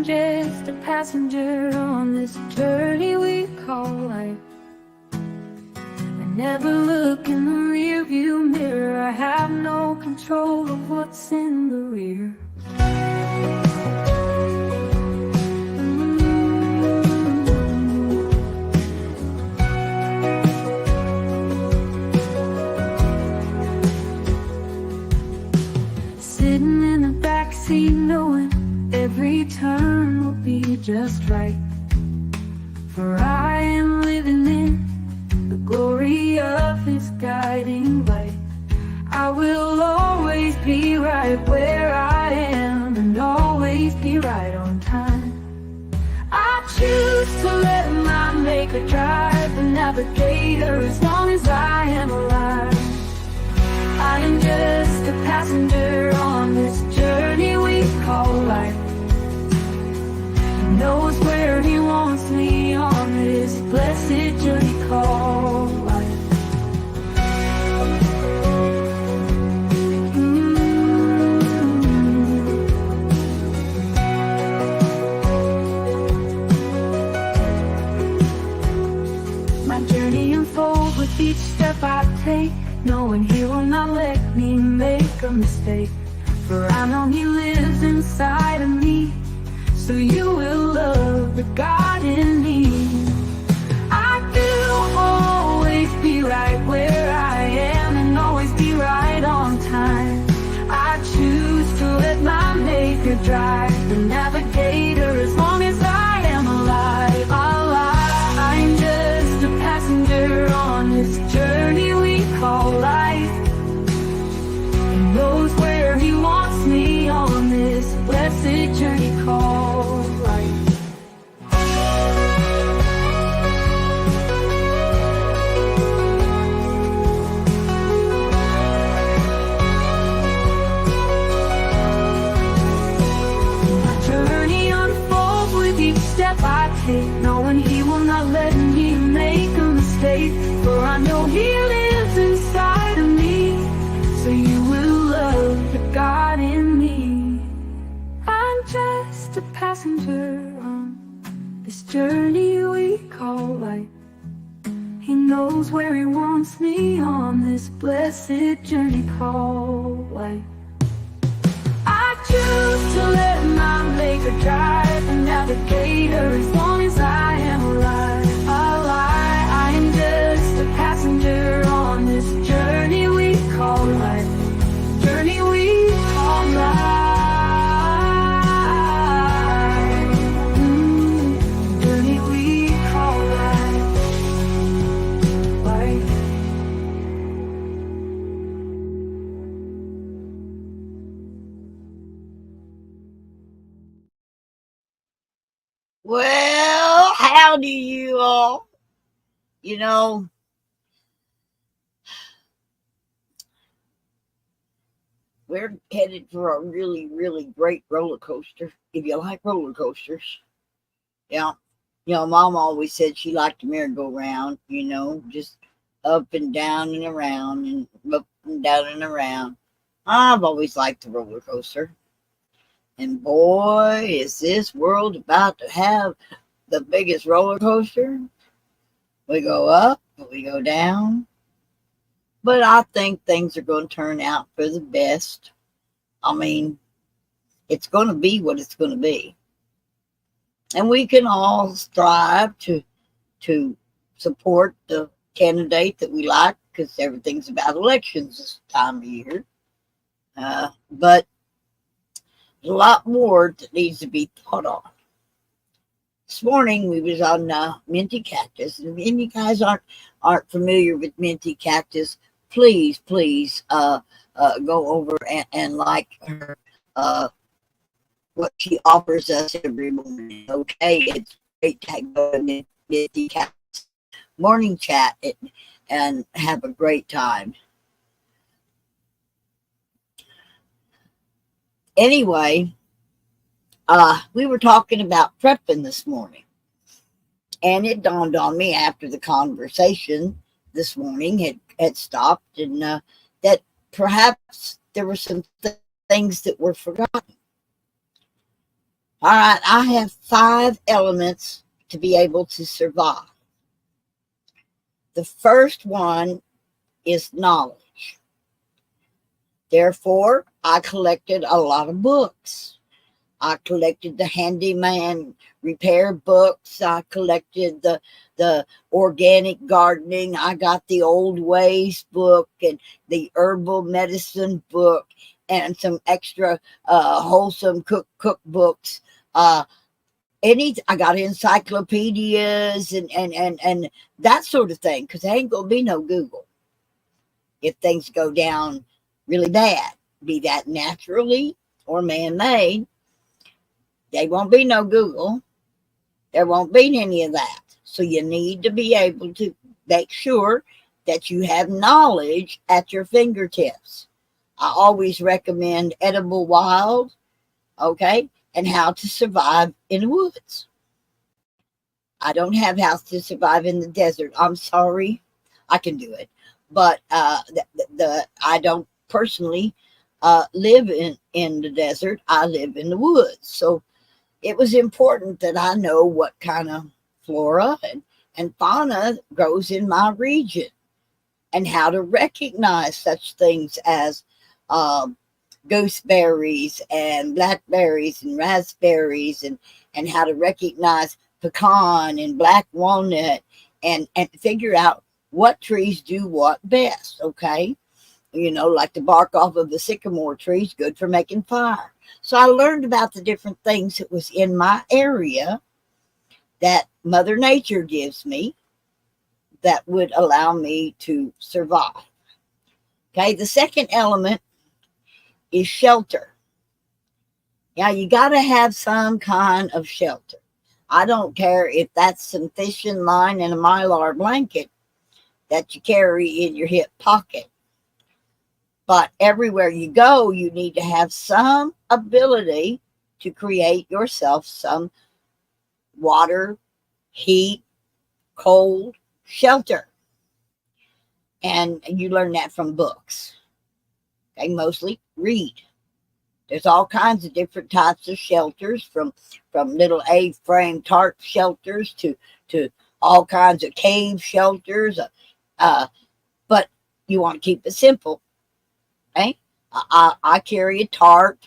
just a passenger on this journey we call life. I never look in the rearview mirror. I have no control of what's in the rear. Sitting in the backseat knowing every turn will be just right. For I am living in the glory of His guiding light. I will always be right where I am and always be right on time. I choose to let my Maker drive the navigator as long as I am alive. I am just a passenger on this journey we call life. He knows where He wants me on this blessed journey called life. My journey unfolds with each step I take, knowing He will not let me make a mistake. For I know He lives inside of me, so you will love the God in me. I will always be right where I am and always be right on time. I choose to let my Maker drive the navigator as long as I am alive. I'm just a passenger on this journey we call life. He knows where He wants me on this blessed journey called life. My journey unfolds with each step I take, knowing He will not let me make a mistake. For I know He lives inside of me, so you will love the God in me. I'm just a passenger on this journey we call life. He knows where He wants me on this blessed journey called life. I choose to let my Maker drive the navigator as long as I am alive. I am just a passenger on this journey we call life. Journey we call life. Journey we call life. Life. Well, howdy you all. You know, we're headed for a really, really great roller coaster. If you like roller coasters. Yeah. Mom always said she liked a merry-go-round, just up and down and around and up and down and around. I've always liked the roller coaster. And boy, is this world about to have the biggest roller coaster. We go up, we go down. But I think things are going to turn out for the best. I mean, it's going to be what it's going to be. And we can all strive to support the candidate that we like, because everything's about elections this time of year. But there's a lot more that needs to be thought on. This morning we was on Minty Cactus, and if you guys aren't familiar with Minty Cactus, please go over and like her what she offers us every morning. Okay, it's great to go in Minty Cactus morning chat and have a great time. Anyway, we were talking about prepping this morning, and it dawned on me after the conversation this morning had stopped, and that perhaps there were some things that were forgotten. All right, I have 5 elements to be able to survive. The first one is knowledge. Therefore, I collected a lot of books. I collected the handyman repair books. I collected the organic gardening. I got the old ways book and the herbal medicine book and some extra wholesome cookbooks. I got encyclopedias and that sort of thing, because there ain't gonna be no Google if things go down really bad, be that naturally or man-made. There won't be no Google. There won't be any of that. So you need to be able to make sure that you have knowledge at your fingertips. I always recommend Edible Wild, okay, and How to Survive in the Woods. I don't have How to Survive in the Desert. I'm sorry. I can do it. But I don't personally live in the desert. I live in the woods. So it was important that I know what kind of flora and fauna grows in my region and how to recognize such things as gooseberries and blackberries and raspberries and how to recognize pecan and black walnut and figure out what trees do what best, okay? You know, like the bark off of the sycamore tree is good for making fire. So I learned about the different things that was in my area that Mother Nature gives me that would allow me to survive. Okay, the second element is shelter. Now, you got to have some kind of shelter. I don't care if that's some fishing line and a Mylar blanket that you carry in your hip pocket. But everywhere you go, you need to have some ability to create yourself some water, heat, cold, shelter. And you learn that from books. Okay, mostly read. There's all kinds of different types of shelters, from little A-frame tarp shelters to all kinds of cave shelters. But you want to keep it simple. Okay? I carry a tarp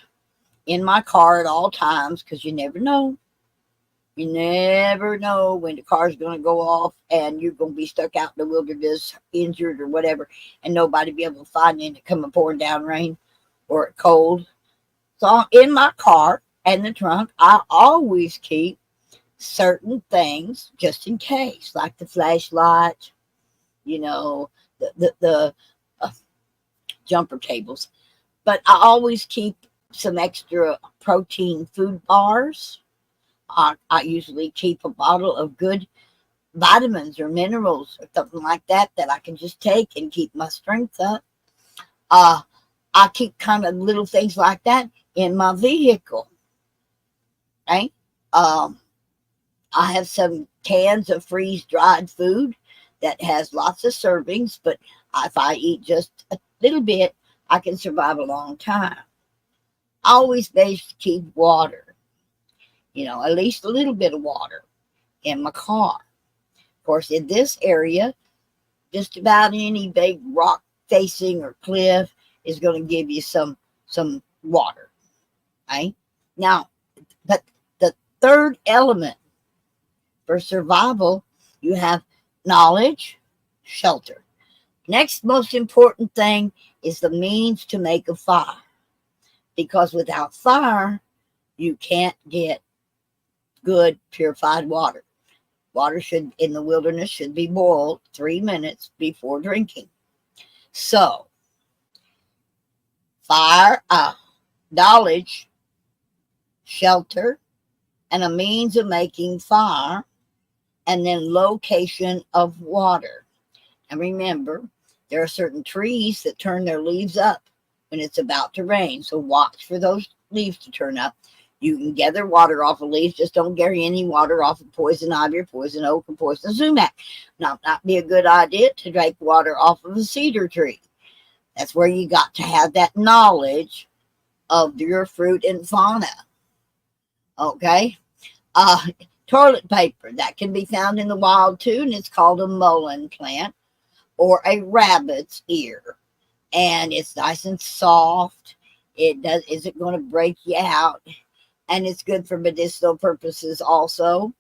in my car at all times because you never know. You never know when the car's going to go off and you're going to be stuck out in the wilderness, injured or whatever, and nobody be able to find you and it coming pouring down rain or cold. So in my car and the trunk, I always keep certain things just in case, like the flashlight, you know, the jumper cables. But I always keep some extra protein food bars. I usually keep a bottle of good vitamins or minerals or something like that I can just take and keep my strength up. I keep kind of little things like that in my vehicle. Right? I have some cans of freeze-dried food that has lots of servings, but if I eat just a little bit, I can survive a long time. I always keep water. You know, at least a little bit of water in my car. Of course, in this area, just about any big rock facing or cliff is going to give you some water. Right? Now, but the third element for survival, you have knowledge, shelter. Next most important thing is the means to make a fire. Because without fire, you can't get good purified water. Water in the wilderness should be boiled 3 minutes before drinking. So, fire, knowledge, shelter, and a means of making fire, and then location of water. And remember, there are certain trees that turn their leaves up when it's about to rain. So watch for those leaves to turn up. You can gather water off of leaves. Just don't gather any water off of poison ivy or poison oak or poison sumac. Now, not be a good idea to drink water off of a cedar tree. That's where you got to have that knowledge of your fruit and fauna. Okay. Uh, Toilet paper that can be found in the wild too, and it's called a mullein plant or a rabbit's ear. And it's nice and soft. It does isn't going to break you out, and it's good for medicinal purposes also.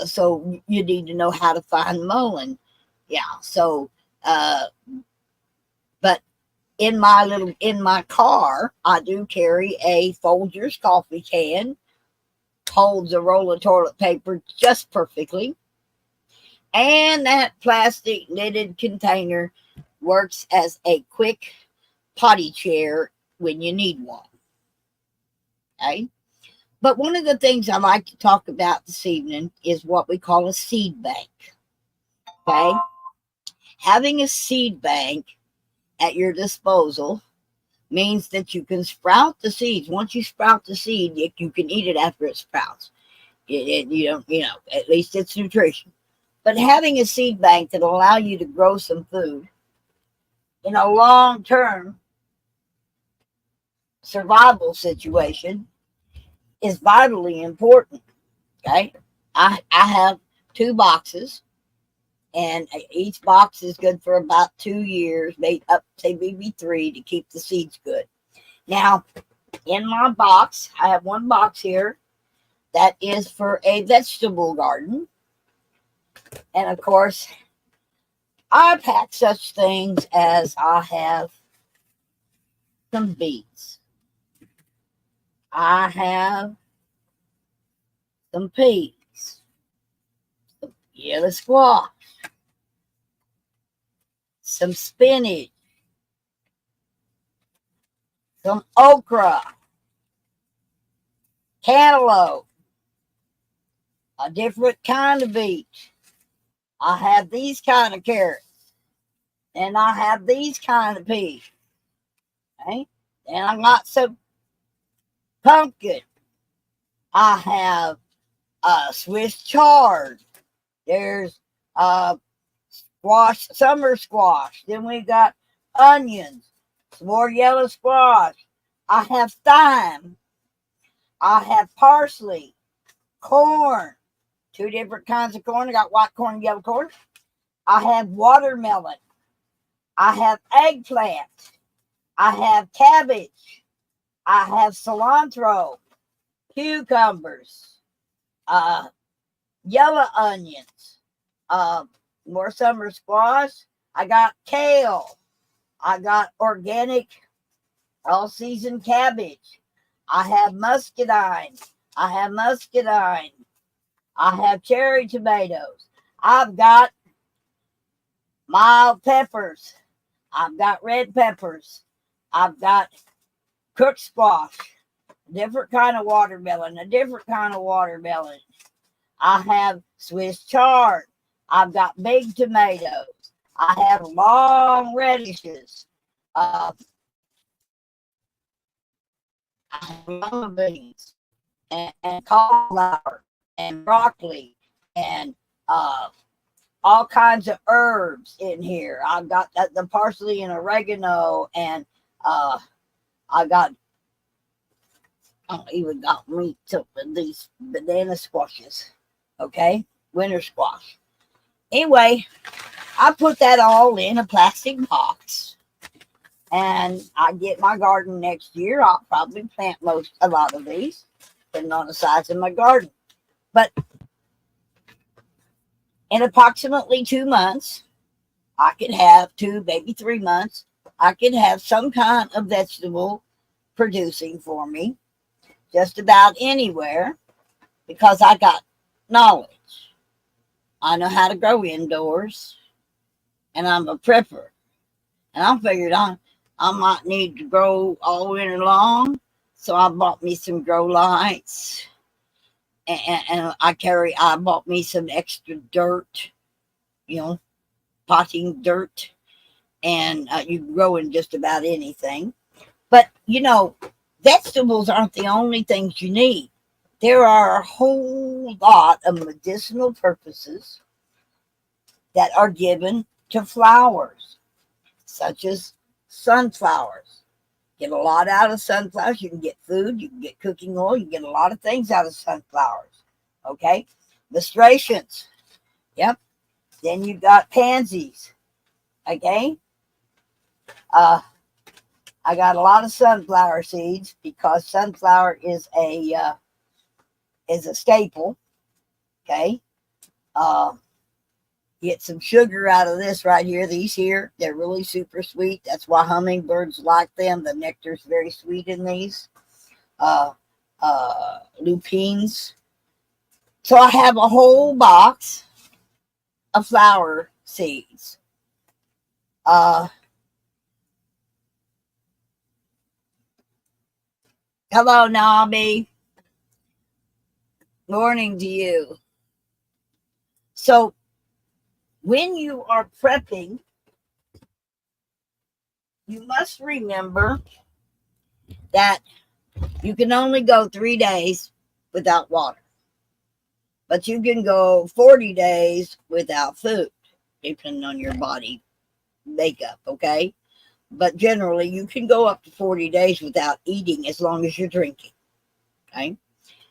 So you need to know how to find mullein. Yeah. So, but in my car, I do carry a Folgers coffee can. Holds a roll of toilet paper just perfectly, and that plastic lidded container works as a quick potty chair when you need one. Okay. But one of the things I like to talk about this evening is what we call a seed bank. Okay. Having a seed bank at your disposal means that you can sprout the seeds. Once you sprout the seed, you can eat it after it sprouts. You don't, at least it's nutrition. But having a seed bank that will allow you to grow some food in a long-term survival situation is vitally important. Okay. I have 2 boxes, and each box is good for about 2 years, maybe 3 to keep the seeds good. Now, in my box, I have 1 box here that is for a vegetable garden. And of course, I pack such things as I have some beets. I have some peas, some yellow squash, some spinach, some okra, cantaloupe, a different kind of beet. I have these kind of carrots, and I have these kind of peas. Okay, and I got some pumpkin. I have Swiss chard. There's squash, summer squash. Then we got onions, some more yellow squash. I have thyme. I have parsley, corn, 2 different kinds of corn. I got white corn and yellow corn. I have watermelon. I have eggplant. I have cabbage. I have cilantro, cucumbers, yellow onions, more summer squash. I got kale. I got organic all season cabbage. I have muscadine. I have cherry tomatoes. I've got mild peppers. I've got red peppers. I've got cooked squash, a different kind of watermelon. I have Swiss chard. I've got big tomatoes. I have long radishes. I have lima beans and cauliflower and broccoli and all kinds of herbs in here. I've got the parsley and oregano, and I even got me some of these banana squashes. Okay, winter squash. Anyway, I put that all in a plastic box, and I get my garden next year. I'll probably plant a lot of these, depending on the size of my garden. But in approximately 2 months, I could have 2, maybe 3 months, I could have some kind of vegetable producing for me just about anywhere, because I got knowledge. I know how to grow indoors, and I'm a prepper. And I figured I might need to grow all winter long, so I bought me some grow lights. And I bought me some extra dirt, potting dirt, and you can grow in just about anything. But, vegetables aren't the only things you need. There are a whole lot of medicinal purposes that are given to flowers, such as sunflowers. Get a lot out of sunflowers. You can get food, you can get cooking oil, you can get a lot of things out of sunflowers. Okay? Nasturtiums. Yep. Then you got pansies. Okay? I got a lot of sunflower seeds because sunflower is a staple. Okay? Get some sugar out of this right here. These here, they're really super sweet. That's why hummingbirds like them. The nectar's very sweet in these. Lupines. So I have a whole box of flower seeds. Hello, Nobby. Morning to you. So when you are prepping, you must remember that you can only go 3 days without water, but you can go 40 days without food, depending on your body makeup, okay? But generally, you can go up to 40 days without eating as long as you're drinking, okay?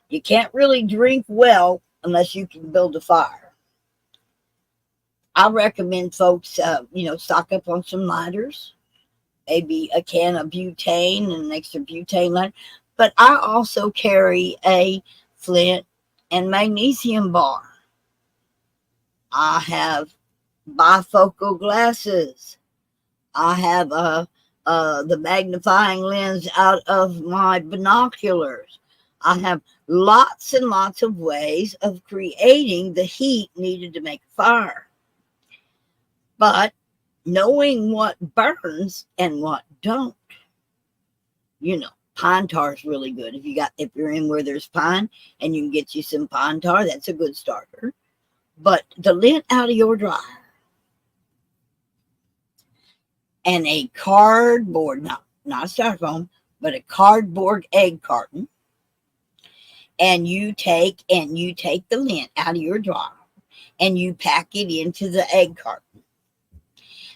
You can't really drink well unless you can build a fire. I recommend folks, stock up on some lighters, maybe a can of butane and an extra butane lighter. But I also carry a flint and magnesium bar. I have bifocal glasses. I have the magnifying lens out of my binoculars. I have lots and lots of ways of creating the heat needed to make a fire. But knowing what burns and what don't, pine tar is really good. If you're in where there's pine and you can get you some pine tar, that's a good starter. But the lint out of your dryer and a cardboard, not styrofoam, but a cardboard egg carton, and you take the lint out of your dryer and you pack it into the egg carton.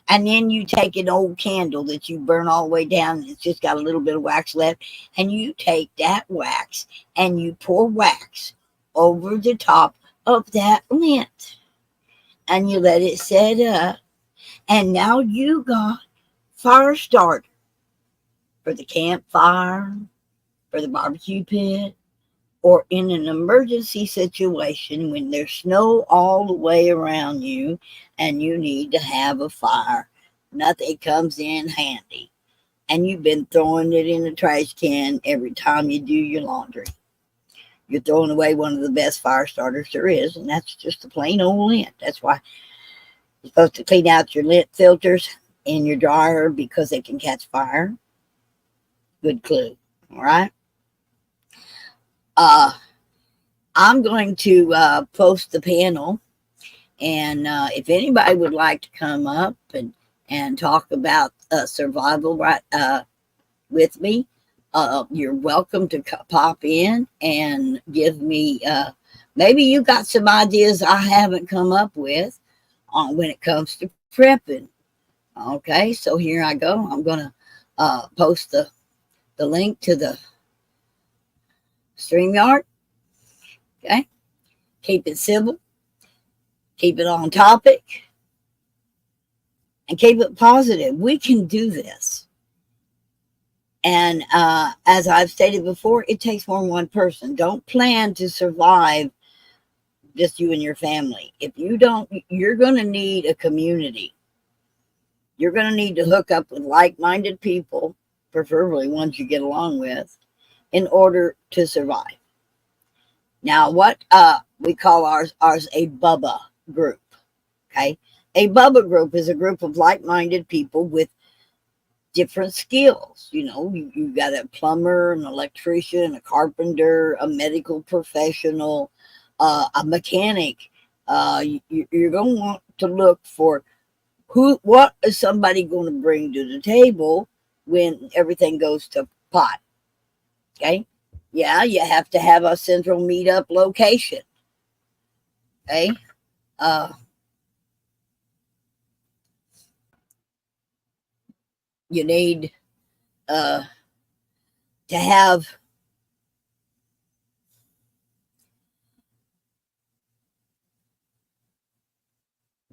And then you take an old candle that you burn all the way down, and it's just got a little bit of wax left, and you take that wax and you pour wax over the top of that lint. And you let it set up. And now you got fire starter for the campfire, for the barbecue pit, or in an emergency situation when there's snow all the way around you and you need to have a fire. Nothing comes in handy. And you've been throwing it in the trash can every time you do your laundry. You're throwing away one of the best fire starters there is, and that's just the plain old lint. That's why you're supposed to clean out your lint filters in your dryer because they can catch fire. Good clue. All right. I'm going to post the panel, and if anybody would like to come up and talk about survival with me, you're welcome to pop in and give me, maybe you got some ideas I haven't come up with on when it comes to prepping. Okay, so here I go. I'm going to post the link to the StreamYard. Okay, keep it civil, keep it on topic, and keep it positive. We can do this. And as I've stated before, it takes more than one person. Don't plan to survive just you and your family. If you don't, you're going to need a community. You're going to need to hook up with like-minded people, preferably ones you get along with, in order to survive. Now, what we call ours a Bubba group, okay? A Bubba group is a group of like-minded people with different skills. You got a plumber, an electrician, a carpenter, a medical professional, a mechanic. You're going to want to look for what is somebody going to bring to the table when everything goes to pot, okay? Yeah, you have to have a central meetup location. Okay. You need to have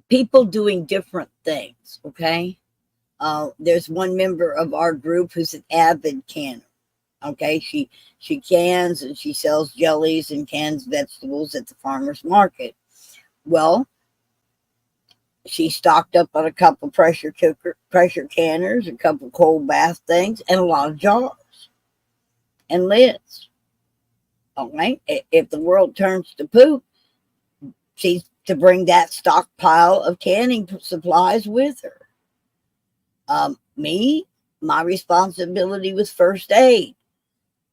people doing different things, okay? There's one member of our group who's an avid canner. Okay, she cans and she sells jellies and cans vegetables at the farmer's market. Well, she stocked up on a couple pressure canners, a couple cold bath things, and a lot of jars and lids. Okay, if the world turns to poop, she's to bring that stockpile of canning supplies with her. My responsibility was first aid.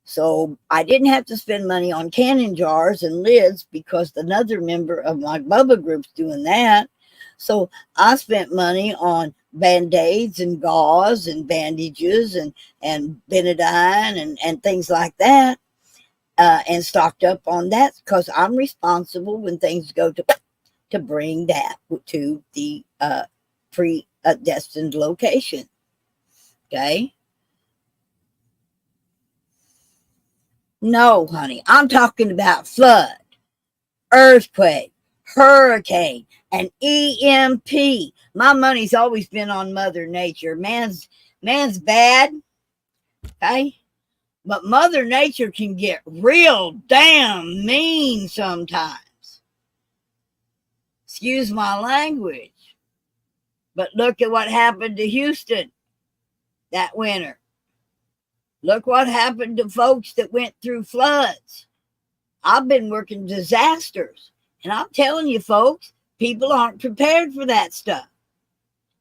So I didn't have to spend money on canning jars and lids because another member of my Bubba group's doing that. So I spent money on Band-Aids and gauze and bandages and Benadine and things like that, and stocked up on that because I'm responsible when things go to bring that to the predestined location. Okay. No, honey, I'm talking about flood, earthquake, hurricane, and EMP. My money's always been on Mother Nature. Man's bad, okay? But Mother Nature can get real damn mean sometimes. Excuse my language. But look at what happened to Houston that winter. Look what happened to folks that went through floods. I've been working disasters, and I'm telling you, folks, people aren't prepared for that stuff.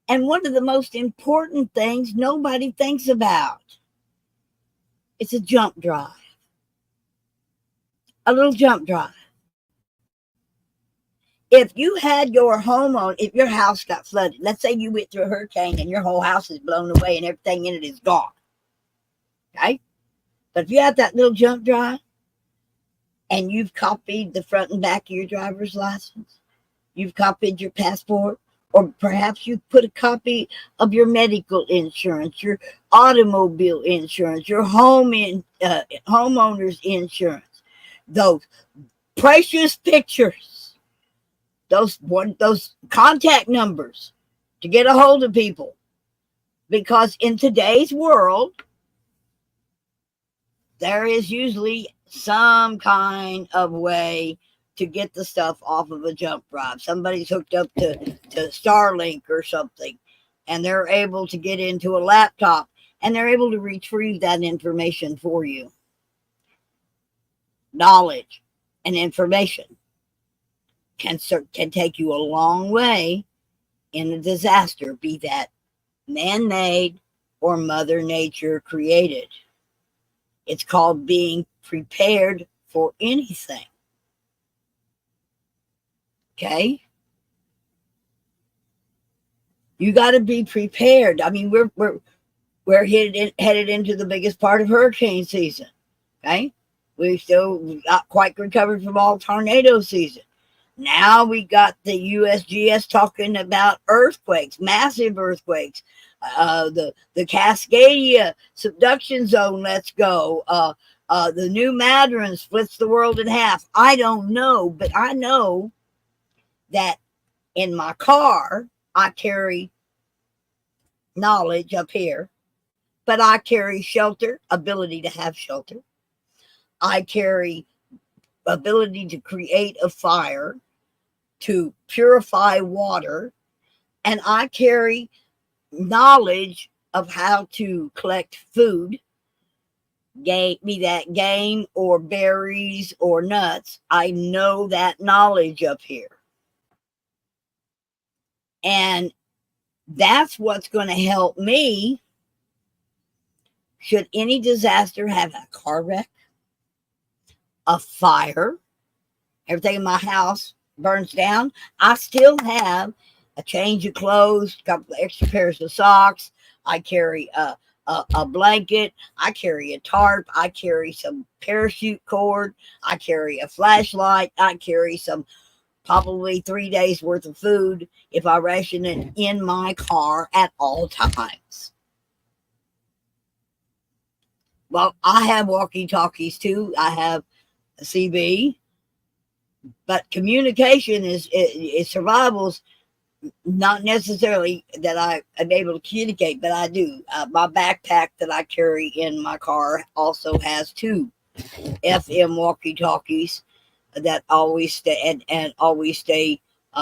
And one of the most important things nobody thinks about, it's a jump drive. A little jump drive. If you had your if your house got flooded, let's say you went through a hurricane and your whole house is blown away and everything in it is gone. Okay? But if you have that little jump drive and you've copied the front and back of your driver's license, you've copied your passport, or perhaps you put a copy of your medical insurance, your automobile insurance, your homeowner's insurance, those precious pictures, those contact numbers to get a hold of people. Because in today's world, there is usually some kind of way to get the stuff off of a jump drive. Somebody's hooked up to Starlink or something, and they're able to get into a laptop, and they're able to retrieve that information for you. Knowledge and information can take you a long way in a disaster, be that man-made or Mother Nature created. It's called being prepared for anything. Okay? You got to be prepared. I mean, we're headed into the biggest part of hurricane season. Okay? We still not quite recovered from all tornado season. Now we got the USGS talking about earthquakes, massive earthquakes. The Cascadia subduction zone, let's go. The new Madron splits the world in half. I don't know, but I know that in my car, I carry knowledge up here, but I carry shelter, ability to have shelter. I carry ability to create a fire, to purify water, and I carry knowledge of how to collect food, be that game or berries or nuts. I know that knowledge up here. And that's what's going to help me should any disaster have a car wreck, a fire, everything in my house burns down. I still have a change of clothes, a couple of extra pairs of socks. I carry a blanket. I carry a tarp. I carry some parachute cord. I carry a flashlight. I carry some probably 3 days worth of food if I ration it in my car at all times. Well, I have walkie-talkies too. I have a CB, but communication is survival's not necessarily that I am able to communicate, but I do. My backpack that I carry in my car also has two FM walkie-talkies that always stay and always stay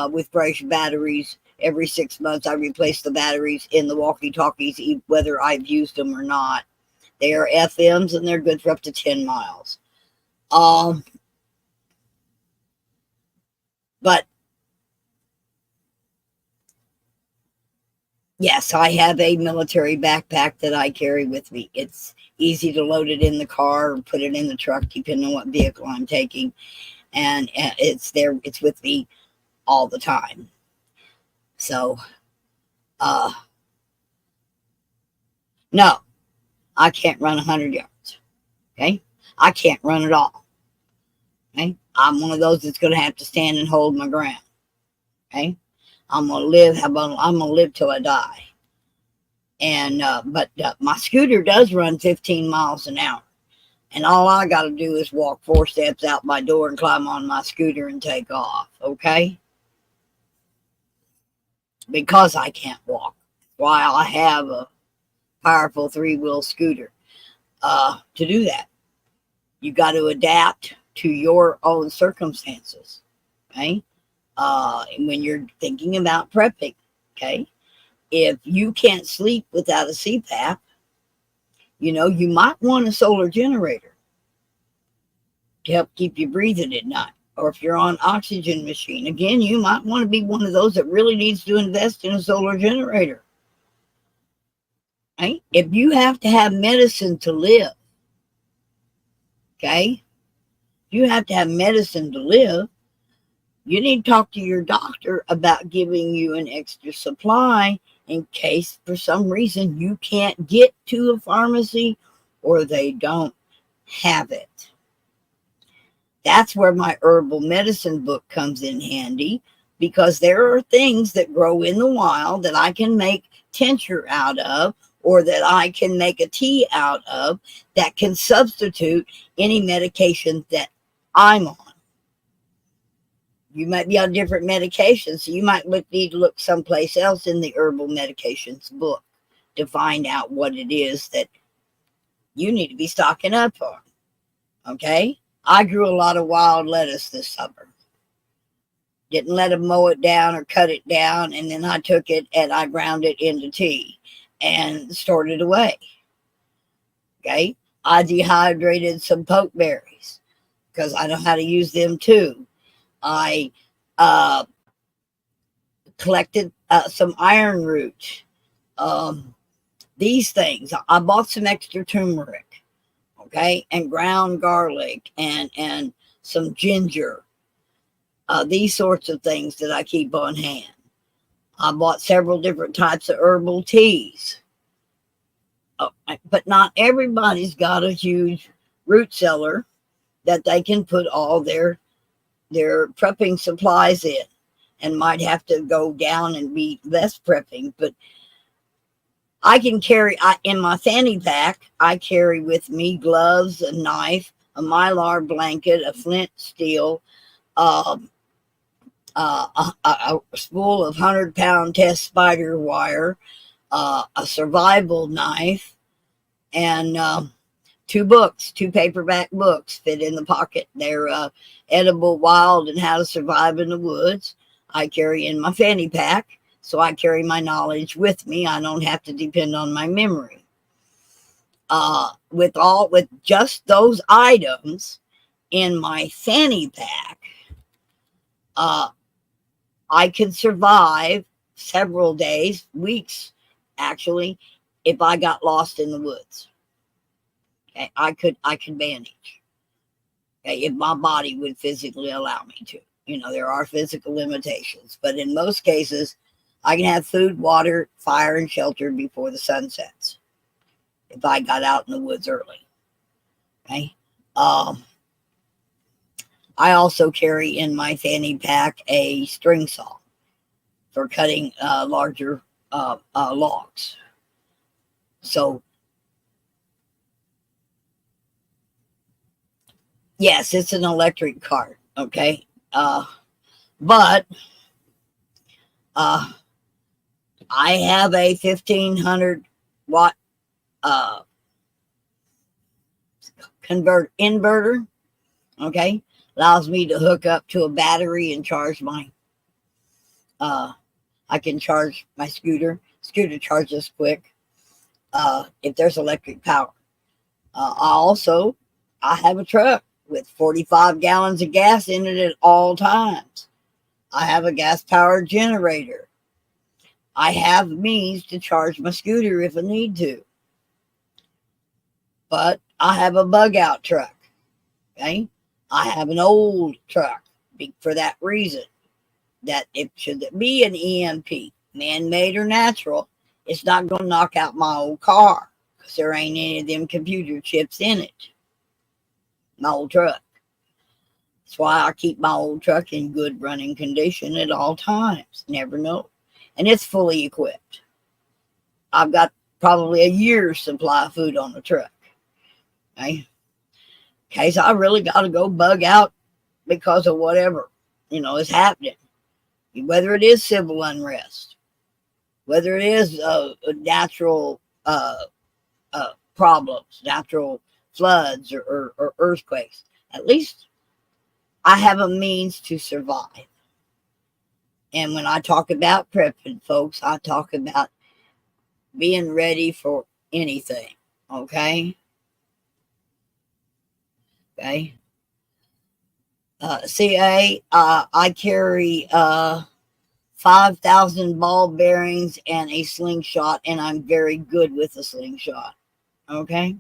with fresh batteries. Every 6 months, I replace the batteries in the walkie-talkies, whether I've used them or not. They are FMs and they're good for up to 10 miles. But yes, I have a military backpack that I carry with me. It's easy to load it in the car or put it in the truck, depending on what vehicle I'm taking. And it's there, it's with me all the time. So, no, I can't run 100 yards. Okay. I can't run at all. Okay. I'm one of those that's going to have to stand and hold my ground. Okay. I'm going to live. I'm going to live till I die. And, but my scooter does run 15 miles an hour. And all I got to do is walk 4 steps out my door and climb on my scooter and take off. Okay. Because I can't walk. While I have a powerful 3-wheel scooter to do that. You got to adapt to your own circumstances. Okay. When you're thinking about prepping. Okay. If you can't sleep without a CPAP, you might want a solar generator to help keep you breathing at night. Or if you're on oxygen machine, again, you might want to be one of those that really needs to invest in a solar generator. Right? If you have to have medicine to live, okay, you have to have medicine to live, you need to talk to your doctor about giving you an extra supply in case for some reason you can't get to a pharmacy or they don't have it. That's where my herbal medicine book comes in handy, because there are things that grow in the wild that I can make tincture out of, or that I can make a tea out of, that can substitute any medication that I'm on. You might be on different medications, so you might need to look someplace else in the herbal medications book to find out what it is that you need to be stocking up on. Okay? I grew a lot of wild lettuce this summer. Didn't let them mow it down or cut it down, and then I took it and I ground it into tea and stored it away. Okay? I dehydrated some pokeberries because I know how to use them too. I collected some iron root. These things. I bought some extra turmeric, okay, and ground garlic and some ginger. These sorts of things that I keep on hand. I bought several different types of herbal teas. But not everybody's got a huge root cellar that they can put all their prepping supplies in, and might have to go down and be less prepping. But I can carry, in my fanny pack, I carry with me gloves, a knife, a Mylar blanket, a flint steel, a spool of 100-pound test spider wire, a survival knife, and 2 books, 2 paperback books fit in the pocket. They're Edible Wild and How to Survive in the Woods. I carry in my fanny pack, so I carry my knowledge with me. I don't have to depend on my memory. With just those items in my fanny pack, I could survive several days, weeks, actually, if I got lost in the woods. Okay, I could manage. Okay, if my body would physically allow me to. There are physical limitations, but in most cases, I can have food, water, fire, and shelter before the sun sets if I got out in the woods early. Okay. I also carry in my fanny pack a string saw for cutting larger logs. So Yes, it's an electric car. Okay. But uh, I have a 1500 watt uh, inverter. Okay. Allows me to hook up to a battery and charge my, I can charge my scooter. Scooter charges quick if there's electric power. I have a truck with 45 gallons of gas in it at all times. I have a gas powered generator. I have means to charge my scooter if I need to. But I have a bug out truck. Okay. I have an old truck for that reason. That if should it be an EMP, man-made or natural, it's not going to knock out my old car because there ain't any of them computer chips in it. My old truck. That's why I keep my old truck in good running condition at all times. Never know. And it's fully equipped. I've got probably a year's supply of food on the truck. Okay. In case I really got to go bug out because of whatever, is happening. Whether it is civil unrest, whether it is natural problems, natural floods or earthquakes, at least I have a means to survive. And when I talk about prepping, folks, I talk about being ready for anything. Okay? Okay. CA, I carry 5,000 ball bearings and a slingshot, and I'm very good with the slingshot. Okay.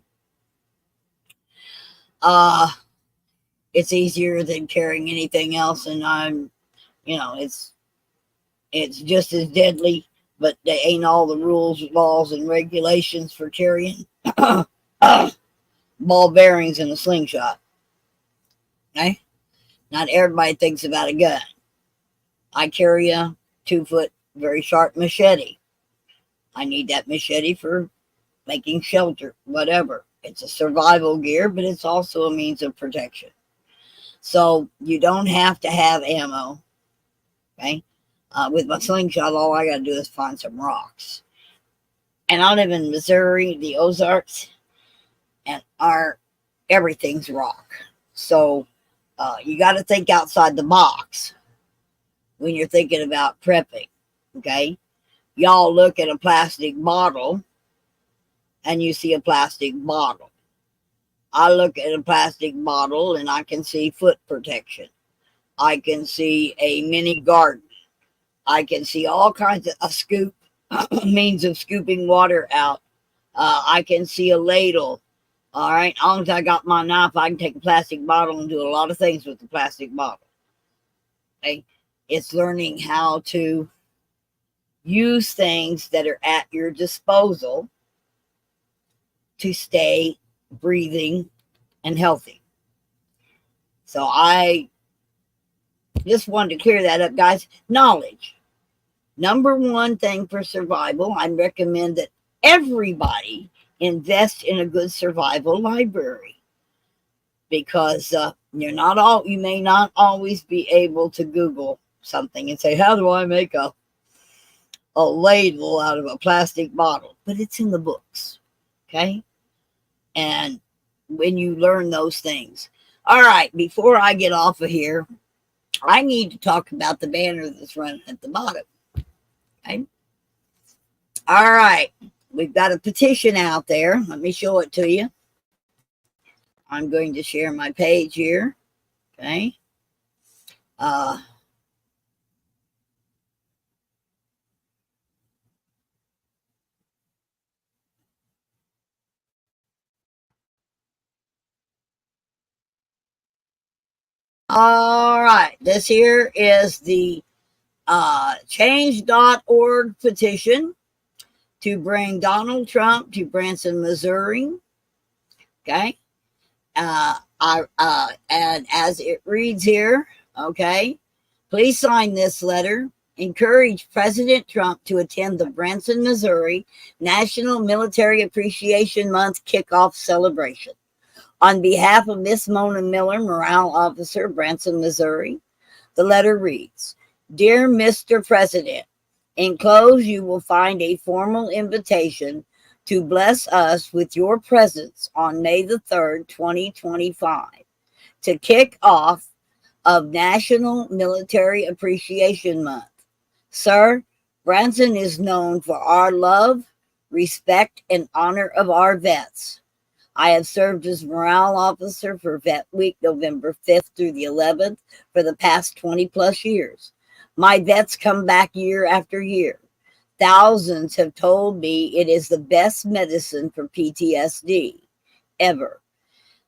It's easier than carrying anything else, and it's just as deadly, but there ain't all the rules, laws, and regulations for carrying ball bearings in a slingshot. Okay. Not everybody thinks about a gun. I carry a 2-foot, very sharp machete. I need that machete for making shelter, whatever. It's a survival gear, but it's also a means of protection. So you don't have to have ammo. Okay. With my slingshot, all I got to do is find some rocks. And I live in Missouri, the Ozarks, and everything's rock. So you got to think outside the box when you're thinking about prepping. Okay. Y'all look at a plastic bottle and you see a plastic bottle. I look at a plastic bottle and I can see foot protection. I can see a mini garden. I can see all kinds of a scoop, means of scooping water out. I can see a ladle. All right. As long as I got my knife, I can take a plastic bottle and do a lot of things with the plastic bottle. Okay. It's learning how to use things that are at your disposal to stay breathing and healthy. So I just wanted to clear that up, guys. Knowledge. Number one thing for survival, I recommend that everybody invest in a good survival library, because you may not always be able to Google something and say, how do I make a ladle out of a plastic bottle? But it's in the books. Okay. And when you learn those things. All right. Before I get off of here, I need to talk about the banner that's running at the bottom. Okay. All right. We've got a petition out there. Let me show it to you. I'm going to share my page here. Okay. All right. This here is the change.org petition to bring Donald Trump to Branson, Missouri. Okay. And as it reads here, okay, please sign this letter. Encourage President Trump to attend the Branson, Missouri National Military Appreciation Month kickoff celebration On behalf of Miss Mona Miller, Morale Officer, Branson, Missouri, the letter reads, Dear Mr. President, enclosed you will find a formal invitation to bless us with your presence on May the 3rd, 2025, to kick off of National Military Appreciation Month. Sir, Branson is known for our love, respect, and honor of our vets. I have served as morale officer for Vet Week, November 5th through the 11th for the past 20 plus years. My vets come back year after year. Thousands have told me it is the best medicine for PTSD ever.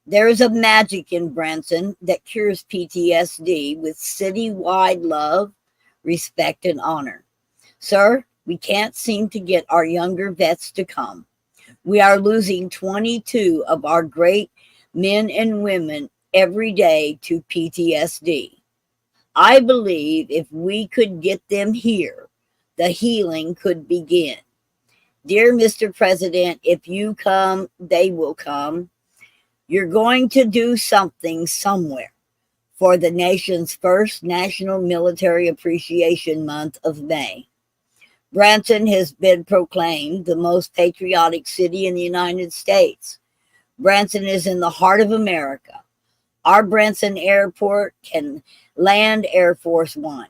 There is a magic in Branson that cures PTSD with citywide love, respect, and honor. Sir, we can't seem to get our younger vets to come. We are losing 22 of our great men and women every day to PTSD. I believe if we could get them here, the healing could begin. Dear Mr. President, if you come, they will come. You're going to do something somewhere for the nation's first National Military Appreciation Month of May. Branson has been proclaimed the most patriotic city in the United States. Branson is in the heart of America. Our Branson Airport can land Air Force One.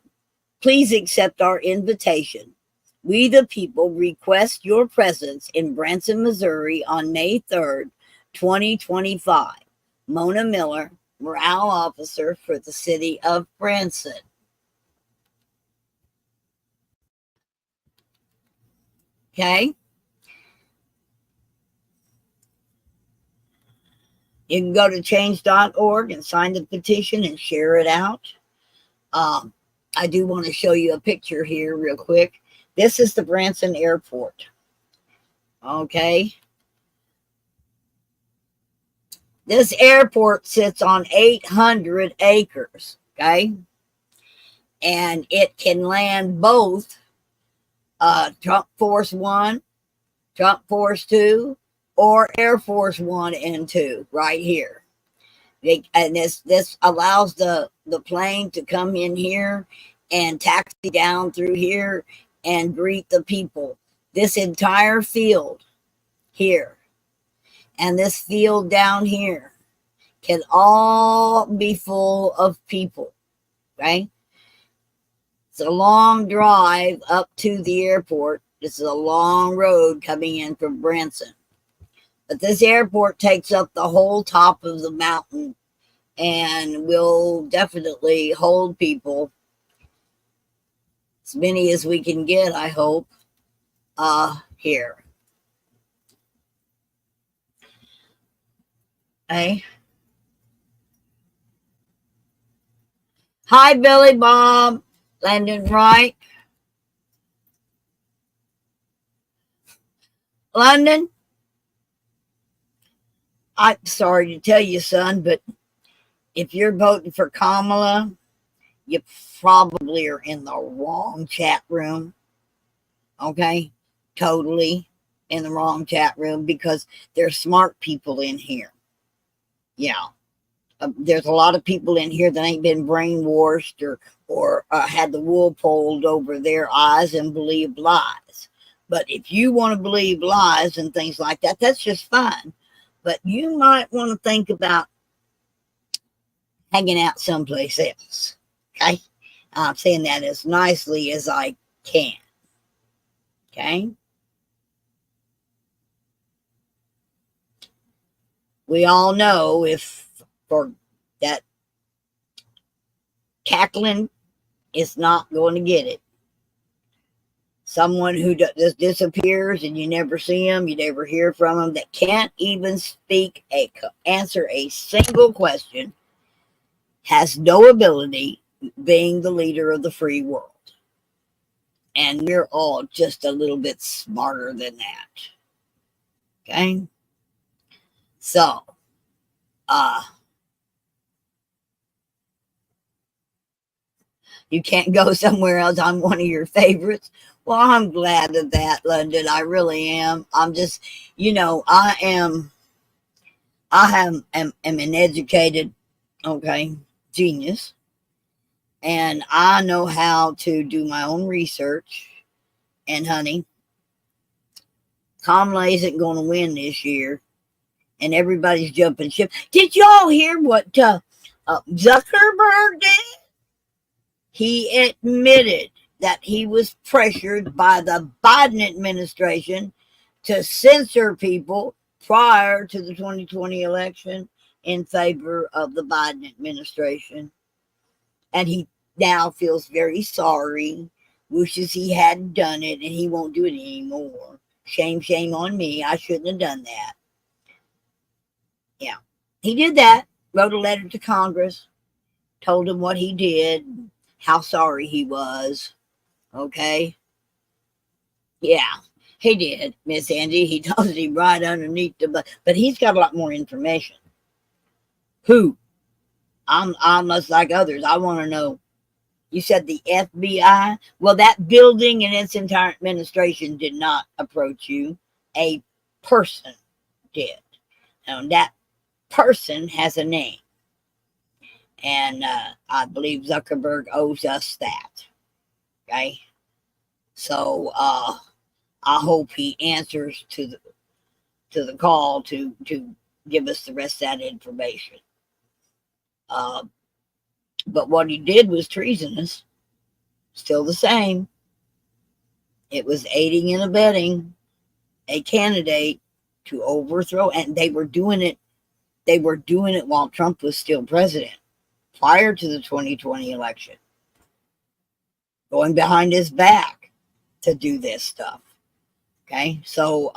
Please accept our invitation. We, the people, request your presence in Branson, Missouri on May 3rd, 2025. Mona Miller, Morale Officer for the city of Branson. Okay? You can go to change.org and sign the petition and share it out. I do want to show you a picture here real quick. This is the Branson Airport. Okay. This airport sits on 800 acres. Okay. And it can land both Trump Force One, Trump Force Two, or Air Force One and Two right here. And this allows the plane to come in here and taxi down through here and greet the people. This entire field here and this field down here can all be full of people, right? It's a long drive up to the airport. This is a long road coming in from Branson. But this airport takes up the whole top of the mountain and will definitely hold people, as many as we can get, I hope, here. Okay. Hi, Billy Bob. Landon Wright. London, I'm sorry to tell you, son, but if you're voting for Kamala, you probably are in the wrong chat room. Okay? Totally in the wrong chat room because there's smart people in here. Yeah. There's a lot of people in here that ain't been brainwashed or had the wool pulled over their eyes and believed lies. But if you want to believe lies and things like that, that's just fine. But you might want to think about hanging out someplace else. Okay? I'm saying that as nicely as I can. Okay? We all know if for that cackling is not going to get it. Someone who just disappears and you never see them, you never hear from them, that can't even answer a single question, has no ability being the leader of the free world. And we're all just a little bit smarter than that. Okay? So, you can't go somewhere else. I'm one of your favorites. Well, I'm glad of that, London. I really am. I'm just, I am am an educated, okay, genius, and I know how to do my own research. And honey, Kamala isn't going to win this year, and everybody's jumping ship. Did y'all hear what Zuckerberg did? He admitted that he was pressured by the Biden administration to censor people prior to the 2020 election in favor of the Biden administration. And he now feels very sorry, wishes he hadn't done it, and he won't do it anymore. Shame, shame on me. I shouldn't have done that. Yeah. He did that, wrote a letter to Congress, told them what he did, how sorry he was. Okay? Yeah, he did, Miss Angie. He told him right underneath the, but he's got a lot more information. Who? I'm much like others. I want to know. You said the FBI? Well, that building and its entire administration did not approach you. A person did. And that person has a name. And I believe Zuckerberg owes us that. Okay? So I hope he answers to the call to give us the rest of that information. But what he did was treasonous. Still the same. It was aiding and abetting a candidate to overthrow, and they were doing it while Trump was still president, prior to the 2020 election. Going behind his back to do this stuff. Okay, so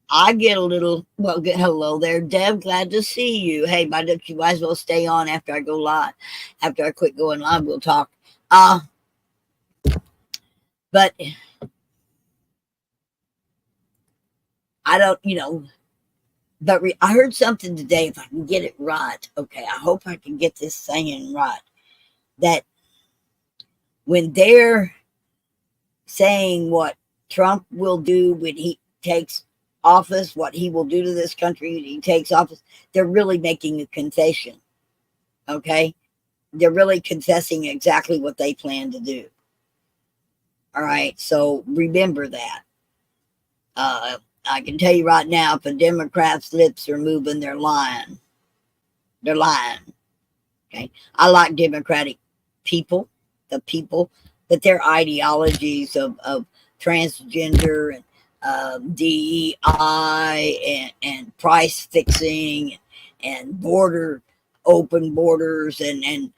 I get a little, well, hello there, Deb. Glad to see you. Hey, you might as well stay on after I go live. After I quit going live, we'll talk. But I don't, but I heard something today, if I can get it right. Okay, I hope I can get this saying right. That when they're saying what Trump will do when he takes office, what he will do to this country when he takes office, they're really making a confession. Okay? They're really confessing exactly what they plan to do. All right, so remember that. I can tell you right now, if a Democrat's lips are moving, they're lying. They're lying. Okay? I like Democratic people, the people, but their ideologies of transgender and DEI and price fixing and open borders and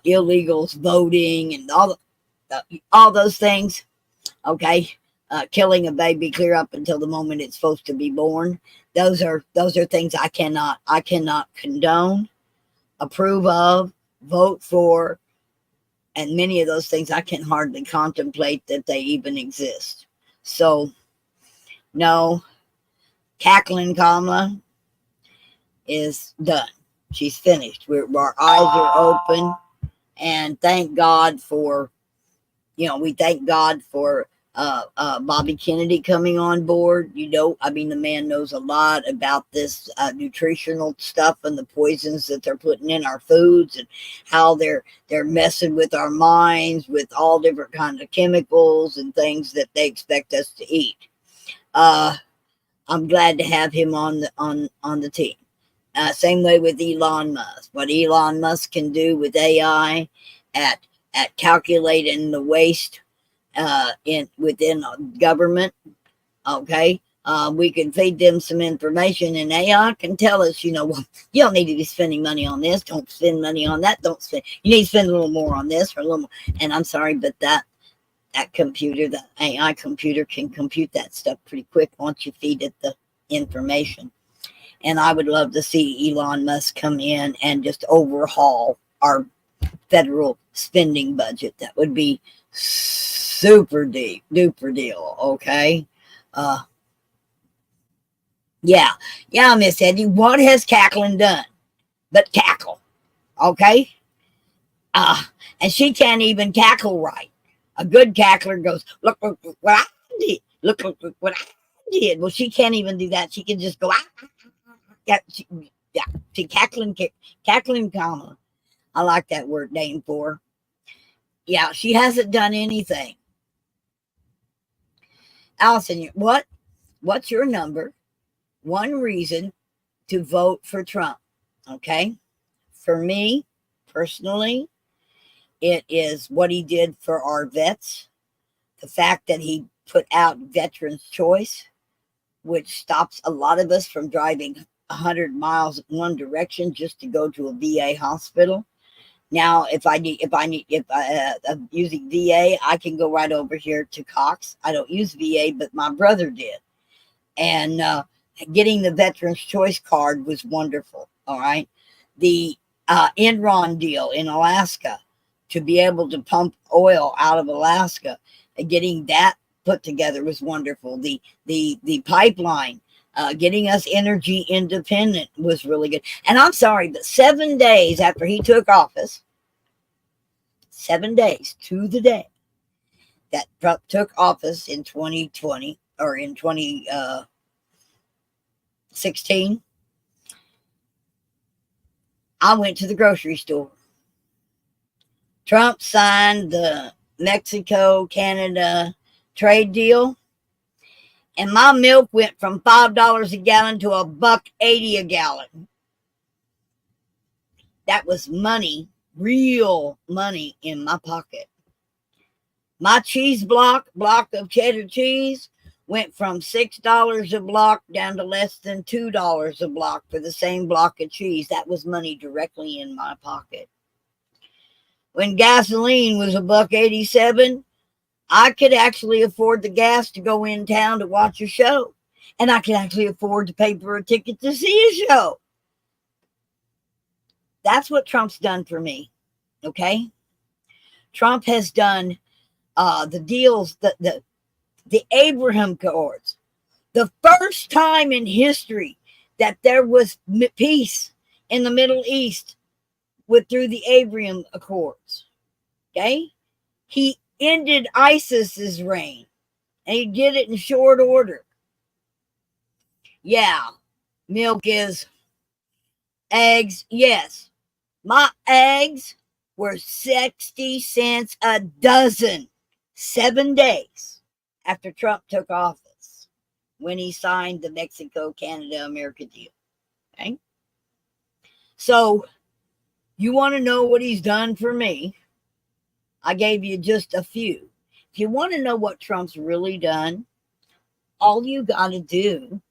illegals voting and all those things. Okay, killing a baby clear up until the moment it's supposed to be born. Those are things I cannot condone, approve of, vote for, and many of those things I can hardly contemplate that they even exist. So, no, cackling Kamala is done. She's finished. Our eyes are open, and thank God for, we thank God for Bobby Kennedy coming on board. The man knows a lot about this nutritional stuff and the poisons that they're putting in our foods and how they're messing with our minds with all different kinds of chemicals and things that they expect us to eat. I'm glad to have him on the team. Same way with Elon Musk. What Elon Musk can do with AI at calculating the waste within government. Okay, we can feed them some information, and AI can tell us, you don't need to be spending money on this. Don't spend money on that. You need to spend a little more on this or a little more. And I'm sorry, but that computer, the AI computer, can compute that stuff pretty quick once you feed it the information. And I would love to see Elon Musk come in and just overhaul our federal spending budget. That would be super duper deal. Okay. Yeah, Miss Eddie, what has cackling done but cackle? Okay. And she can't even cackle right. A good cackler goes, look what I did. Look what I did. Well, she can't even do that. She can just go, yeah, to Kathleen Kamala. I like that word name for her. Yeah, she hasn't done anything. Allison, what's your number one reason to vote for Trump? Okay. For me, personally, it is what he did for our vets. The fact that he put out Veterans Choice, which stops a lot of us from driving 100 miles one direction just to go to a VA hospital. Now, if I'm using VA, I can go right over here to Cox. I don't use VA, but my brother did. And getting the Veterans Choice card was wonderful. All right. The Enron deal in Alaska, to be able to pump oil out of Alaska, and getting that put together was wonderful. The pipeline, getting us energy independent was really good. And I'm sorry, but 7 days after he took office, 7 days to the day that Trump took office in 2020 or in 2016, I went to the grocery store. Trump signed the Mexico-Canada trade deal, and my milk went from $5 a gallon to $1.80 a gallon. That was money, real money in my pocket. My cheese block of cheddar cheese went from $6 a block down to less than $2 a block for the same block of cheese. That was money directly in my pocket. When gasoline was $1.87, I could actually afford the gas to go in town to watch a show. And I could actually afford to pay for a ticket to see a show. That's what Trump's done for me. Okay? Trump has done the deals, the Abraham Accords. The first time in history that there was peace in the Middle East through the Abraham Accords. Okay? He ended ISIS's reign, and he did it in short order. Yeah, milk is eggs. Yes, my eggs were 60 cents a dozen 7 days after Trump took office, when he signed the Mexico-Canada-America deal. Okay? So, you want to know what he's done for me? I gave you just a few. If you want to know what Trump's really done, all you got to do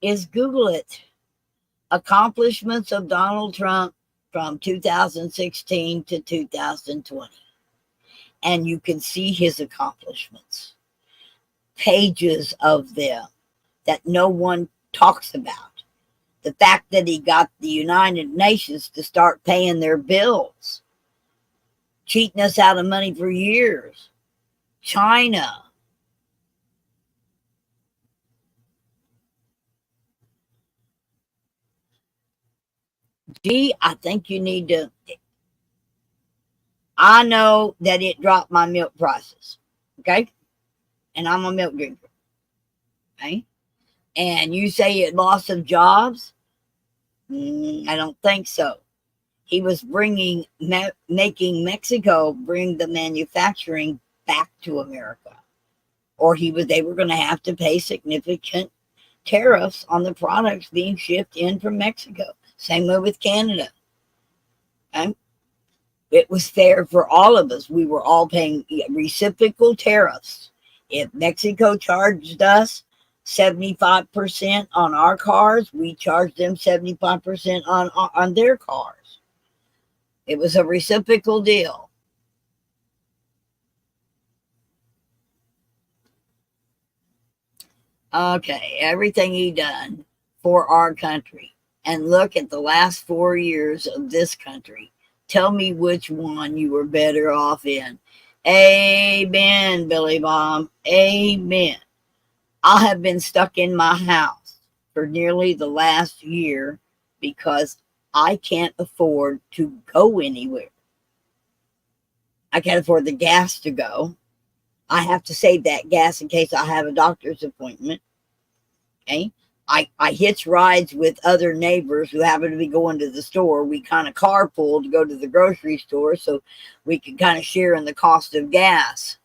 is Google it. Accomplishments of Donald Trump from 2016 to 2020. And you can see his accomplishments. Pages of them that no one talks about. The fact that he got the United Nations to start paying their bills. Cheating us out of money for years. China. Gee, I think you need to. I know that it dropped my milk prices. Okay? And I'm a milk drinker. Okay? And you say it loss of jobs? I don't think so. He was making Mexico bring the manufacturing back to America. Or they were going to have to pay significant tariffs on the products being shipped in from Mexico. Same way with Canada. Okay? It was fair for all of us. We were all paying reciprocal tariffs. If Mexico charged us 75% on our cars, we charged them 75% on their cars. It was a reciprocal deal. Okay, everything he done for our country. And look at the last 4 years of this country. Tell me which one you were better off in. Amen, Billy Bob. Amen. I have been stuck in my house for nearly the last year because I can't afford to go anywhere. I can't afford the gas to go. I have to save that gas in case I have a doctor's appointment. Okay. I hitch rides with other neighbors who happen to be going to the store. We kind of carpool to go to the grocery store so we can kind of share in the cost of gas.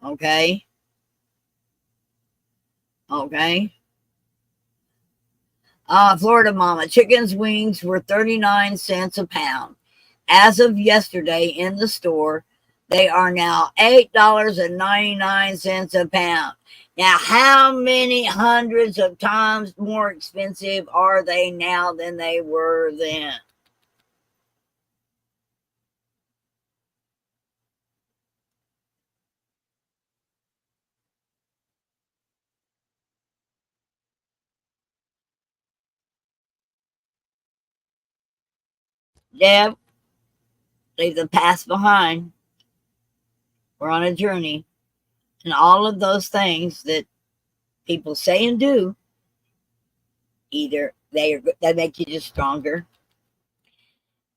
Okay. Okay. Florida mama, chicken's wings were 39 cents a pound. As of yesterday in the store, they are now $8.99 a pound. Now, how many hundreds of times more expensive are they now than they were then? Deb, leave the past behind. We're on a journey. And all of those things that people say and do, either they make you just stronger.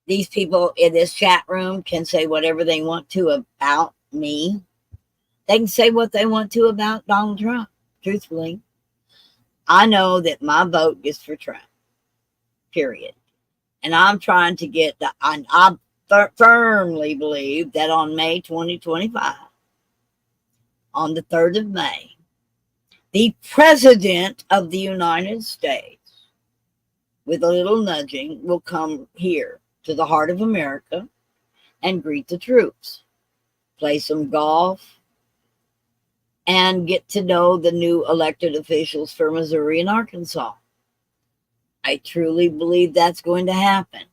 These people in this chat room can say whatever they want to about me. They can say what they want to about Donald Trump. Truthfully, I know that my vote is for Trump, period. And I'm trying to get I firmly believe that on May 2025, on the 3rd of May, the President of the United States, with a little nudging, will come here to the heart of America and greet the troops, play some golf, and get to know the new elected officials for Missouri and Arkansas. I truly believe that's going to happen.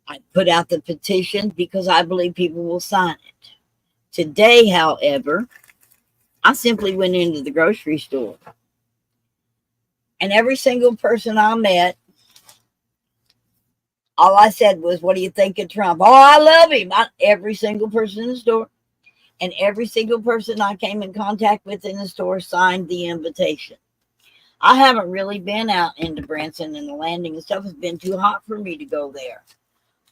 I put out the petition because I believe people will sign it. Today, however, I simply went into the grocery store, and every single person I met, all I said was, "What do you think of Trump?" "Oh, I love him." Every single person in the store and every single person I came in contact with in the store signed the invitation. I haven't really been out into Branson and the Landing and stuff. It's been too hot for me to go there.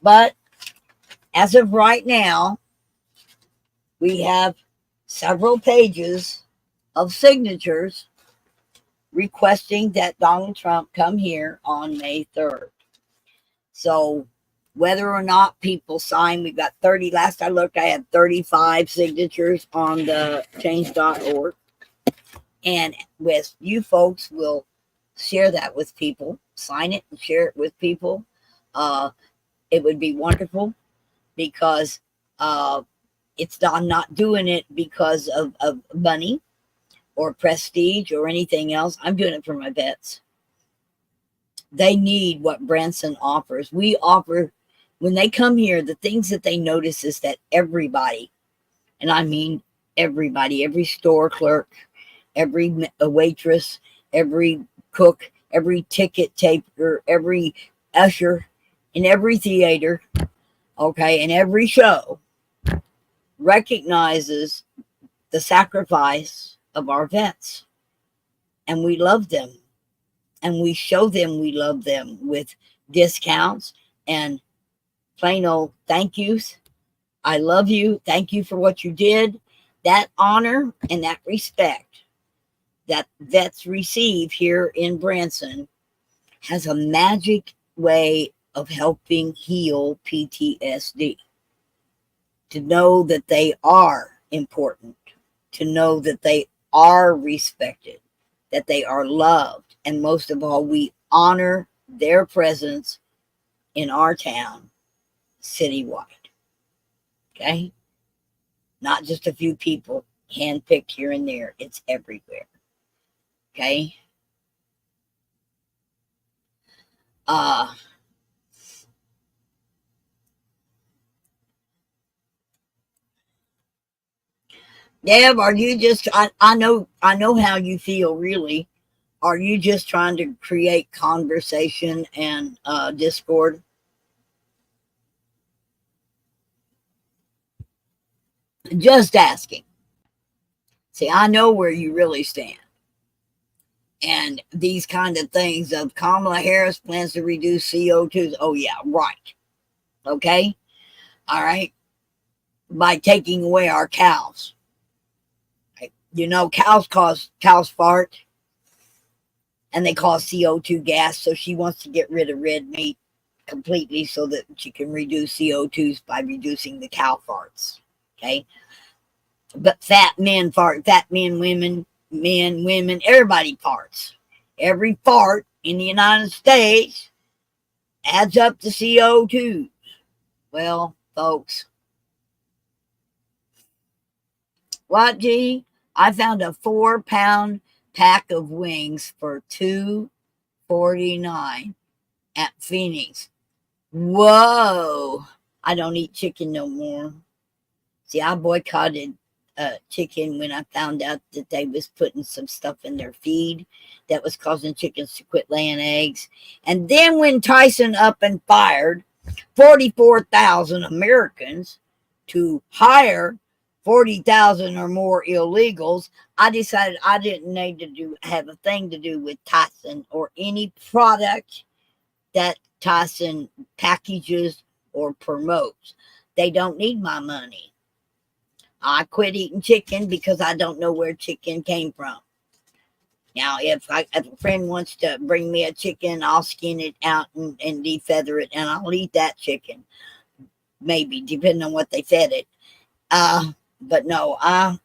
But as of right now, we have several pages of signatures requesting that Donald Trump come here on May 3rd. So whether or not people sign, we've got 30. Last I looked, I had 35 signatures on the change.org. And with you folks will share that with people, sign it and share it with people. It would be wonderful because I'm not doing it because of money or prestige or anything else. I'm doing it for my vets. They need what Branson offers. We offer, when they come here, the things that they notice is that everybody, and I mean everybody, every store clerk, every waitress, every cook, every ticket taker, every usher, in every theater, okay, and every show recognizes the sacrifice of our vets. And we love them. And we show them we love them with discounts and plain old thank yous. I love you. Thank you for what you did. That honor and that respect that vets receive here in Branson has a magic way of helping heal PTSD. To know that they are important, to know that they are respected, that they are loved, and most of all, we honor their presence in our town citywide. Okay? Not just a few people handpicked here and there, it's everywhere. Okay? Deb, are you just, I know how you feel really. Are you just trying to create conversation and discord? Just asking. See, I know where you really stand. And these kind of things of Kamala Harris plans to reduce CO2. Oh, yeah, right. Okay? All right? By taking away our cows. You know, cows fart. and they cause CO2 gas. So she wants to get rid of red meat completely so that she can reduce CO2s by reducing the cow farts. Okay. But fat men fart, fat men, women, everybody farts. Every fart in the United States adds up to CO2. Well, folks, what, G? I found a 4-pound pack of wings for $2.49 at Phoenix. Whoa! I don't eat chicken no more. See, I boycotted chicken when I found out that they was putting some stuff in their feed that was causing chickens to quit laying eggs. And then when Tyson up and fired 44,000 Americans to hire 40,000 or more illegals, I decided I didn't need to have a thing to do with Tyson or any product that Tyson packages or promotes. They don't need my money. I quit eating chicken because I don't know where chicken came from. Now, if a friend wants to bring me a chicken, I'll skin it out and defeather it, and I'll eat that chicken. Maybe, depending on what they fed it. But no, I'm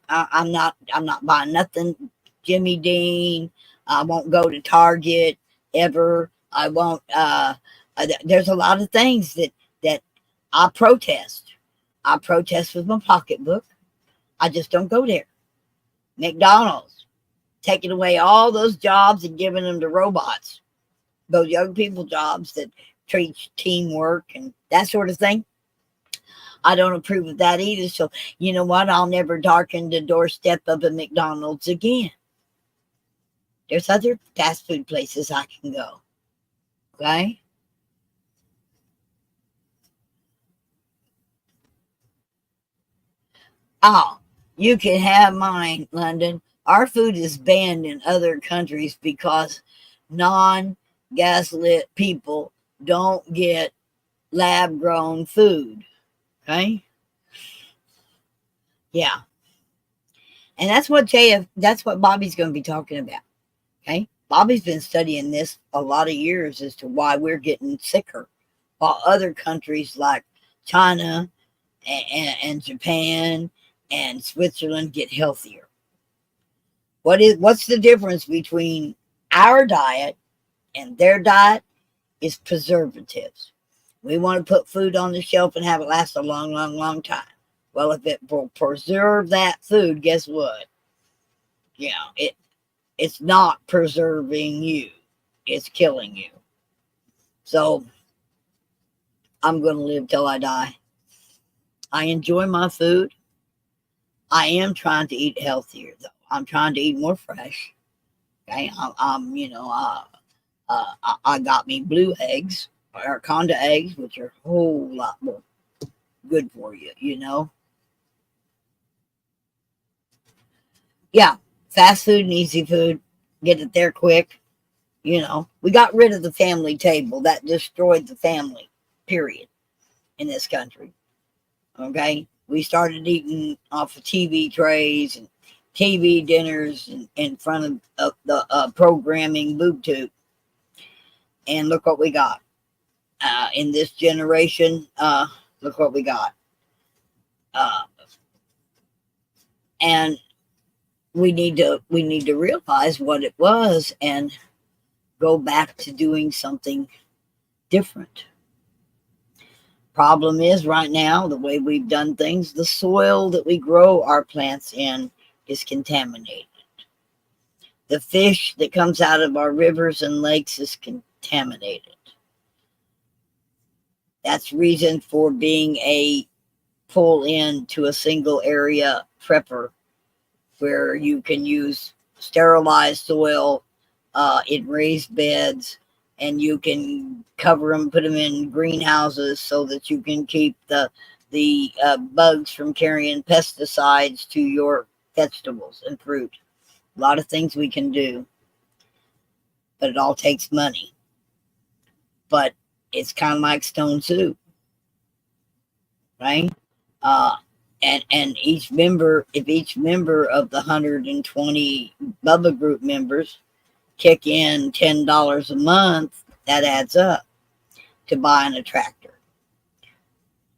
not buying nothing. Jimmy Dean. I won't go to Target ever. I won't. There's a lot of things that I protest. I protest with my pocketbook. I just don't go there. McDonald's, taking away all those jobs and giving them to robots. Those young people jobs that teach teamwork and that sort of thing. I don't approve of that either. So, you know what? I'll never darken the doorstep of a McDonald's again. There's other fast food places I can go. Okay? Oh, you can have mine, London. Our food is banned in other countries because non-gaslit people don't get lab-grown food. Okay? Yeah. And that's what Bobby's going to be talking about. Okay? Bobby's been studying this a lot of years as to why we're getting sicker, while other countries like China and Japan and Switzerland get healthier. What's the difference between our diet and their diet? Is preservatives. We want to put food on the shelf and have it last a long, long, long time. Well, if it will preserve that food, guess what? It's not preserving you. It's killing you. So I'm going to live till I die. I enjoy my food. I am trying to eat healthier, though. I'm trying to eat more fresh. Okay, I got me blue eggs, or Conda eggs, which are a whole lot more good for you, Yeah, fast food and easy food, get it there quick. We got rid of the family table. That destroyed the family, period, in this country. Okay, we started eating off of TV trays and TV dinners in front of the programming boob tube. And look what we got. In this generation, look what we got. And we need to realize what it was and go back to doing something different. Problem is, right now, the way we've done things, the soil that we grow our plants in is contaminated. The fish that comes out of our rivers and lakes is contaminated. That's reason for being a pull in to a single area prepper, where you can use sterilized soil in raised beds, and you can cover them, put them in greenhouses so that you can keep the bugs from carrying pesticides to your vegetables and fruit. A lot of things we can do, but it all takes money. But it's kind of like stone soup, right? And each member, if each member of the 120 Bubba Group members kick in $10 a month, that adds up to buying a tractor,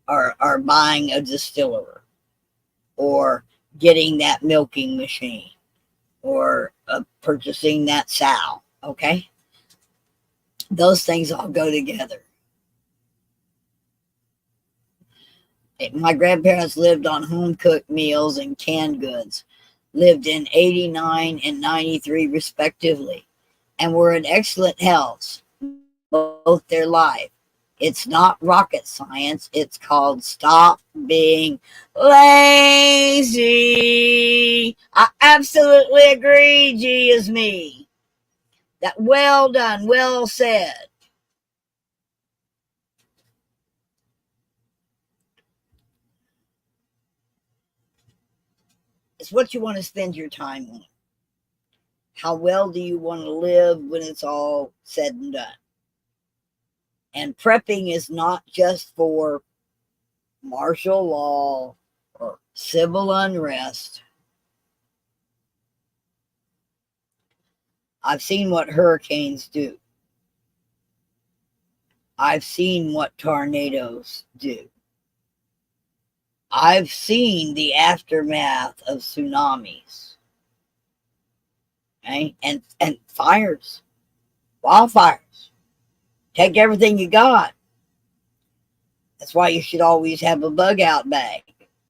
or buying a distiller, or getting that milking machine, or purchasing that sow. Okay, those things all go together. My grandparents lived on home cooked meals and canned goods, lived in 89 and 93 respectively, and were in excellent health both their life. It's not rocket science. It's called stop being lazy. I absolutely agree, G is me. That well done, well said. It's what you want to spend your time on. How well do you want to live when it's all said and done? And prepping is not just for martial law or civil unrest. I've seen what hurricanes do. I've seen what tornadoes do. I've seen the aftermath of tsunamis. Okay? And fires, wildfires. Take everything you got. That's why you should always have a bug out bag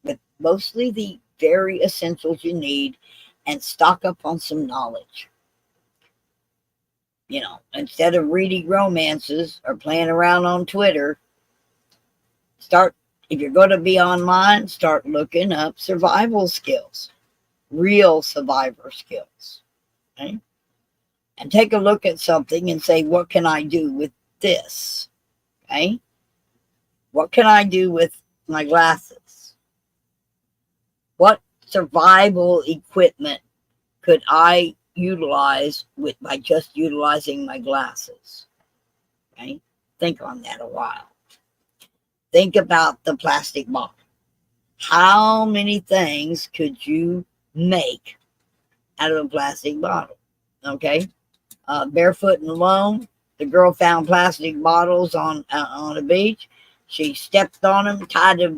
with mostly the very essentials you need, and stock up on some knowledge. You know, instead of reading romances or playing around on Twitter, if you're going to be online, start looking up survival skills, real survivor skills. Okay? And take a look at something and say, what can I do with this? Okay? What can I do with my glasses? What survival equipment could I utilize by just utilizing my glasses? Okay? Think on that a while. Think about the plastic bottle. How many things could you make out of a plastic bottle? Okay? Barefoot and alone, the girl found plastic bottles on a beach. She stepped on them,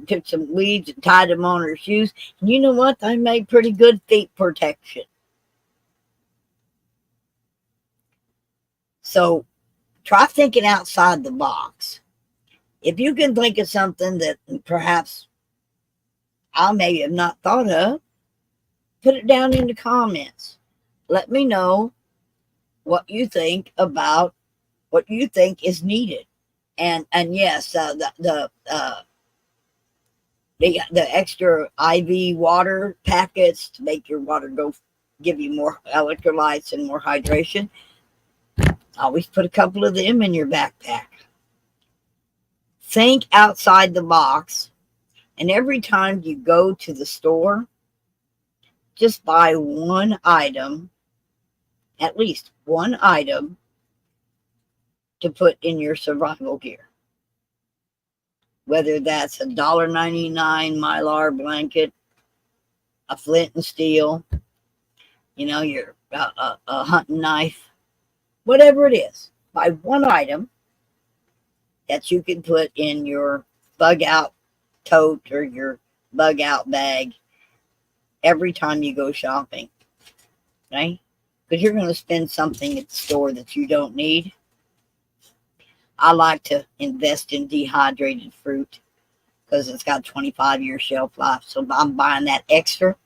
took some weeds and tied them on her shoes. And you know what? They made pretty good feet protection. So try thinking outside the box. If you can think of something that perhaps I may have not thought of, put it down in the comments. Let me know what you think about what you think is needed. And yes, the extra IV water packets to make your water give you more electrolytes and more hydration. Always put a couple of them in your backpack. Think outside the box, and every time you go to the store, just buy one item, at least one item, to put in your survival gear. Whether that's a $1.99 Mylar blanket, a flint and steel, your a hunting knife, whatever it is. Buy one item that you can put in your bug out tote or your bug out bag every time you go shopping. Okay? Because you're going to spend something at the store that you don't need. I like to invest in dehydrated fruit because it's got 25-year shelf life. So if I'm buying that extra,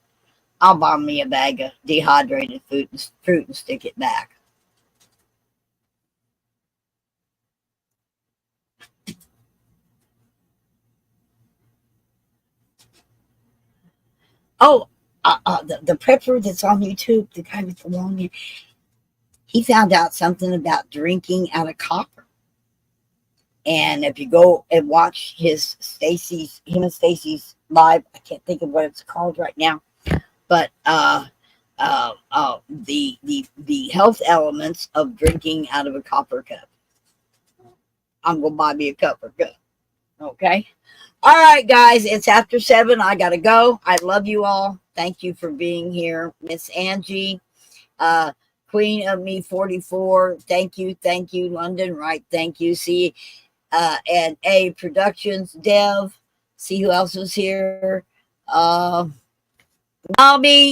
I'll buy me a bag of dehydrated fruit and stick it back. Oh, the prepper that's on YouTube, the guy with the long hair, he found out something about drinking out of copper. And if you go and watch him and Stacy's live, I can't think of what it's called right now, but the health elements of drinking out of a copper cup. I'm gonna buy me a copper cup. Okay. All right, guys, it's after 7. I gotta go. I love you all. Thank you for being here, Miss Angie. Queen of Me 44. Thank you, London. Right, thank you. See, and A Productions, Dev. See who else was here. Bobby,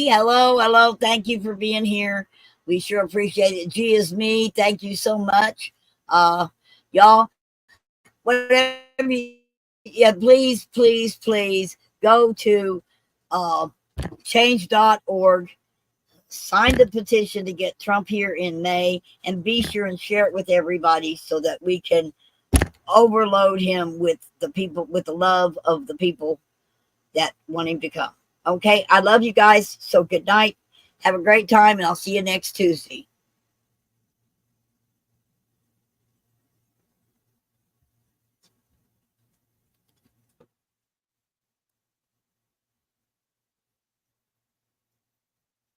hello. Thank you for being here. We sure appreciate it. G is me. Thank you so much. Y'all, whatever yeah, please go to change.org, sign the petition to get Trump here in May, and be sure and share it with everybody so that we can overload him with the people, with the love of the people that want him to come. Okay, I love you guys. So good night. Have a great time, and I'll see you next Tuesday.